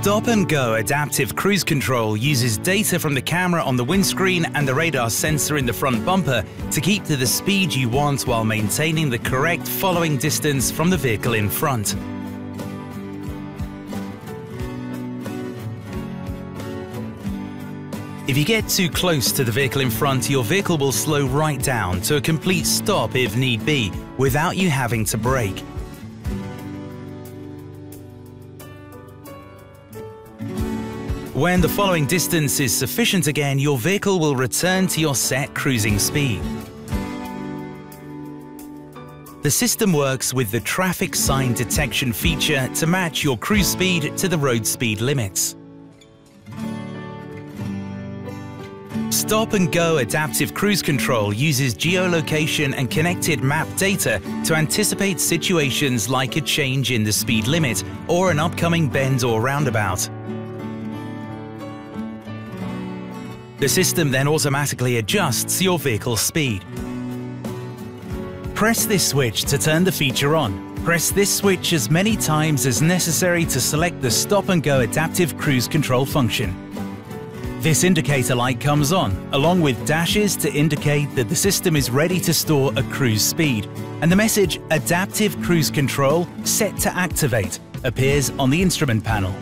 Stop and Go adaptive cruise control uses data from the camera on the windscreen and the radar sensor in the front bumper to keep to the speed you want while maintaining the correct following distance from the vehicle in front. If you get too close to the vehicle in front, your vehicle will slow right down to a complete stop if need be, without you having to brake. When the following distance is sufficient again, your vehicle will return to your set cruising speed. The system works with the traffic sign detection feature to match your cruise speed to the road speed limits. Stop and Go adaptive cruise control uses geolocation and connected map data to anticipate situations like a change in the speed limit or an upcoming bend or roundabout. The system then automatically adjusts your vehicle's speed. Press this switch to turn the feature on. Press this switch as many times as necessary to select the Stop and Go adaptive cruise control function. This indicator light comes on, along with dashes to indicate that the system is ready to store a cruise speed, and the message Adaptive Cruise Control Set to Activate appears on the instrument panel.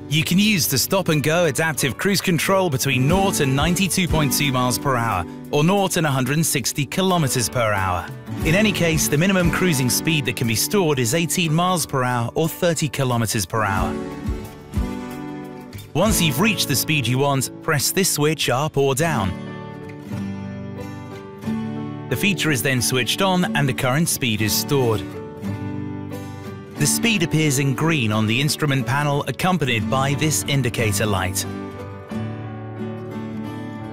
You can use the Stop and Go adaptive cruise control between 0 and 92.2 miles per hour or 0 and 160 kilometers per hour. In any case, the minimum cruising speed that can be stored is 18 miles per hour or 30 kilometers per hour. Once you've reached the speed you want, press this switch up or down. The feature is then switched on and the current speed is stored. The speed appears in green on the instrument panel, accompanied by this indicator light.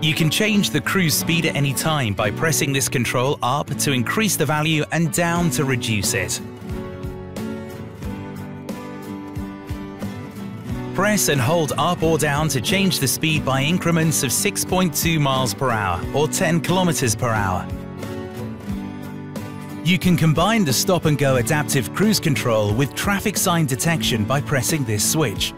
You can change the cruise speed at any time by pressing this control up to increase the value and down to reduce it. Press and hold up or down to change the speed by increments of 6.2 miles per hour or 10 kilometers per hour. You can combine the Stop and Go adaptive cruise control with traffic sign detection by pressing this switch.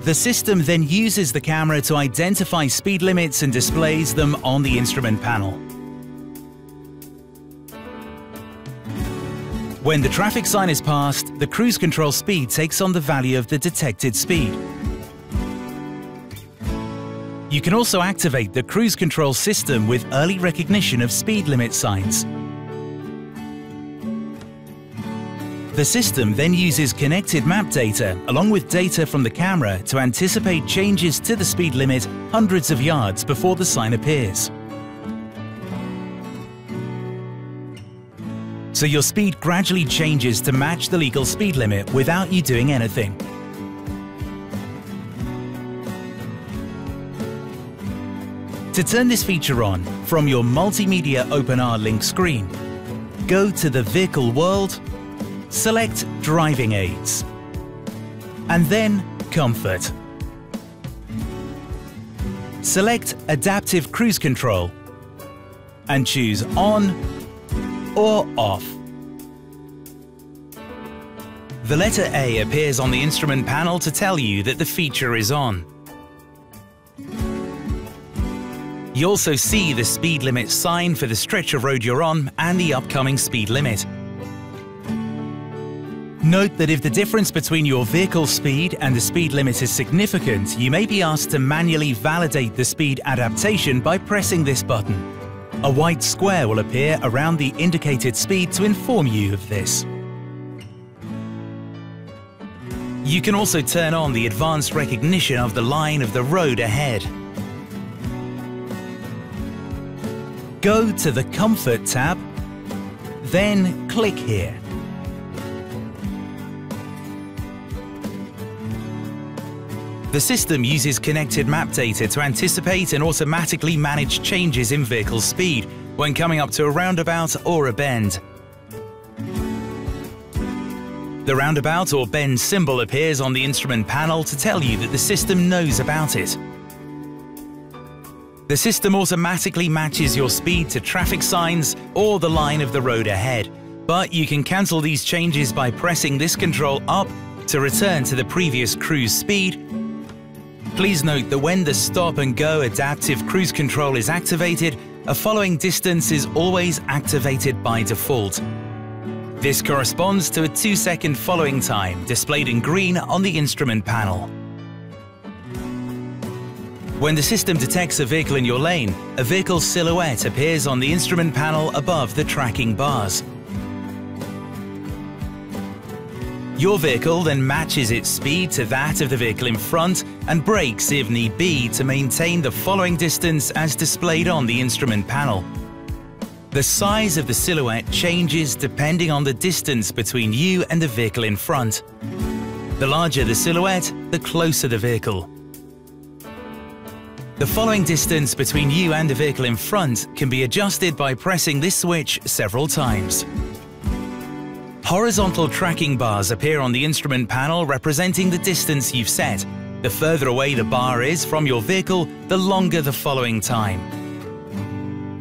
The system then uses the camera to identify speed limits and displays them on the instrument panel. When the traffic sign is passed, the cruise control speed takes on the value of the detected speed. You can also activate the cruise control system with early recognition of speed limit signs. The system then uses connected map data along with data from the camera to anticipate changes to the speed limit hundreds of yards before the sign appears. So your speed gradually changes to match the legal speed limit without you doing anything. To turn this feature on, from your Multimedia OpenR link screen, go to the Vehicle World, select Driving Aids, and then Comfort. Select Adaptive Cruise Control and choose On or Off. The letter A appears on the instrument panel to tell you that the feature is on. You also see the speed limit sign for the stretch of road you're on and the upcoming speed limit. Note that if the difference between your vehicle speed and the speed limit is significant, you may be asked to manually validate the speed adaptation by pressing this button. A white square will appear around the indicated speed to inform you of this. You can also turn on the advanced recognition of the line of the road ahead. Go to the Comfort tab, then click here. The system uses connected map data to anticipate and automatically manage changes in vehicle speed when coming up to a roundabout or a bend. The roundabout or bend symbol appears on the instrument panel to tell you that the system knows about it. The system automatically matches your speed to traffic signs or the line of the road ahead, but you can cancel these changes by pressing this control up To return to the previous cruise speed, please note that when the stop and go adaptive cruise control is activated, a following distance is always activated by default. This corresponds to a 2-second following time displayed in green on the instrument panel. When the system detects a vehicle in your lane, a vehicle silhouette appears on the instrument panel above the tracking bars. Your vehicle then matches its speed to that of the vehicle in front and brakes if need be to maintain the following distance as displayed on the instrument panel. The size of the silhouette changes depending on the distance between you and the vehicle in front. The larger the silhouette, the closer the vehicle. The following distance between you and the vehicle in front can be adjusted by pressing this switch several times. Horizontal tracking bars appear on the instrument panel representing the distance you've set. The further away the bar is from your vehicle, the longer the following time.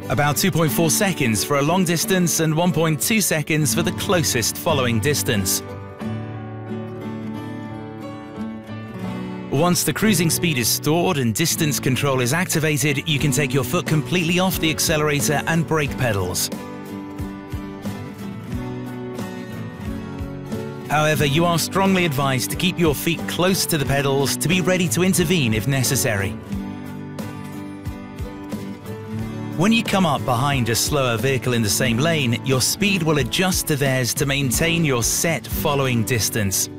About 2.4 seconds for a long distance and 1.2 seconds for the closest following distance. Once the cruising speed is stored and distance control is activated, you can take your foot completely off the accelerator and brake pedals. However, you are strongly advised to keep your feet close to the pedals to be ready to intervene if necessary. When you come up behind a slower vehicle in the same lane, your speed will adjust to theirs to maintain your set following distance.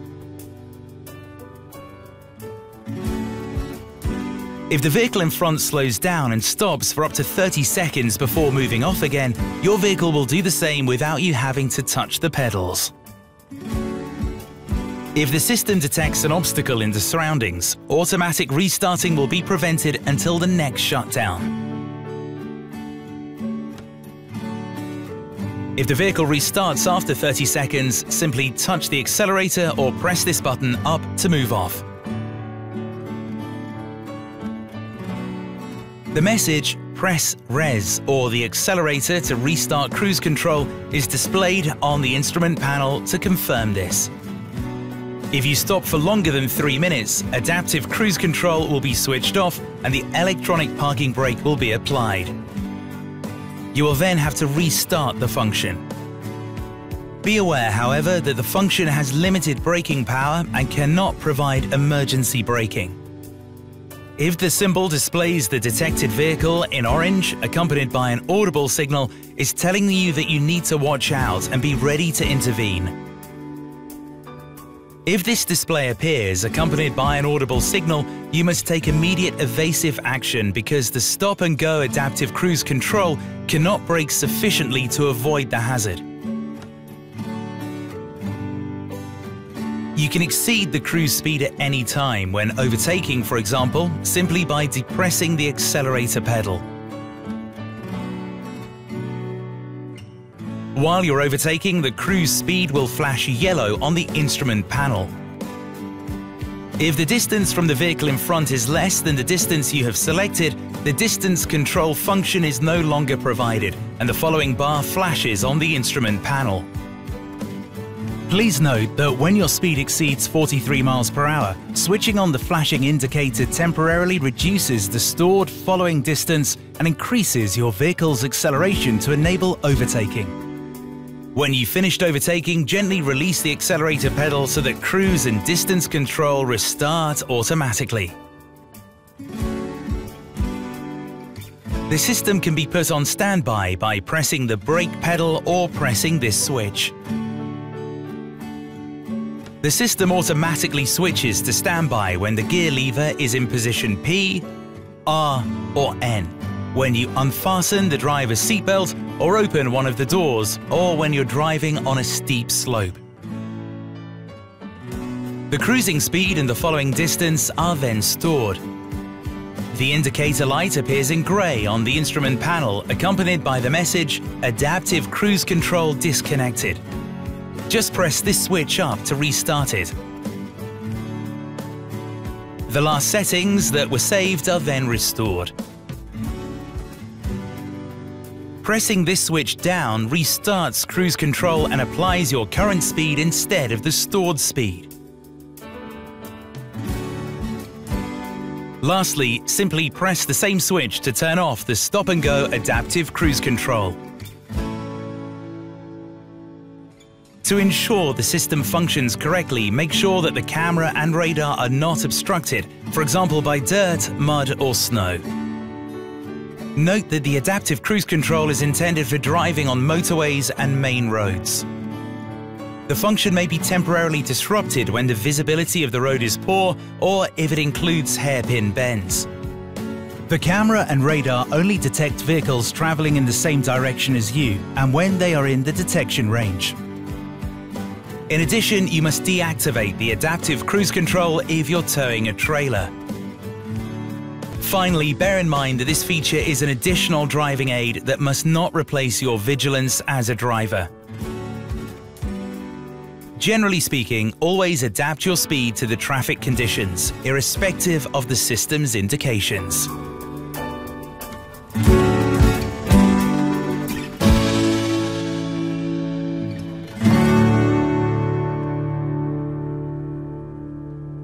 If the vehicle in front slows down and stops for up to 30 seconds before moving off again, your vehicle will do the same without you having to touch the pedals. If the system detects an obstacle in the surroundings, automatic restarting will be prevented until the next shutdown. If the vehicle restarts after 30 seconds, simply touch the accelerator or press this button up to move off. The message, "Press Res" or the accelerator to restart cruise control is displayed on the instrument panel to confirm this. If you stop for longer than 3 minutes, adaptive cruise control will be switched off and the electronic parking brake will be applied. You will then have to restart the function. Be aware, however, that the function has limited braking power and cannot provide emergency braking. If the symbol displays the detected vehicle in orange, accompanied by an audible signal, is telling you that you need to watch out and be ready to intervene. If this display appears accompanied by an audible signal, you must take immediate evasive action because the stop and go adaptive cruise control cannot brake sufficiently to avoid the hazard. You can exceed the cruise speed at any time when overtaking, for example, simply by depressing the accelerator pedal. While you're overtaking, the cruise speed will flash yellow on the instrument panel. If the distance from the vehicle in front is less than the distance you have selected, the distance control function is no longer provided, and the following bar flashes on the instrument panel. Please note that when your speed exceeds 43 miles per hour, switching on the flashing indicator temporarily reduces the stored following distance and increases your vehicle's acceleration to enable overtaking. When you've finished overtaking, gently release the accelerator pedal so that cruise and distance control restart automatically. The system can be put on standby by pressing the brake pedal or pressing this switch. The system automatically switches to standby when the gear lever is in position P, R or N, when you unfasten the driver's seatbelt or open one of the doors, or when you're driving on a steep slope. The cruising speed and the following distance are then stored. The indicator light appears in grey on the instrument panel, accompanied by the message, "Adaptive Cruise Control Disconnected." Just press this switch up to restart it. The last settings that were saved are then restored. Pressing this switch down restarts cruise control and applies your current speed instead of the stored speed. Lastly, simply press the same switch to turn off the stop-and-go adaptive cruise control. To ensure the system functions correctly, make sure that the camera and radar are not obstructed, for example by dirt, mud or snow. Note that the adaptive cruise control is intended for driving on motorways and main roads. The function may be temporarily disrupted when the visibility of the road is poor or if it includes hairpin bends. The camera and radar only detect vehicles traveling in the same direction as you and when they are in the detection range. In addition, you must deactivate the adaptive cruise control if you're towing a trailer. Finally, bear in mind that this feature is an additional driving aid that must not replace your vigilance as a driver. Generally speaking, always adapt your speed to the traffic conditions, irrespective of the system's indications.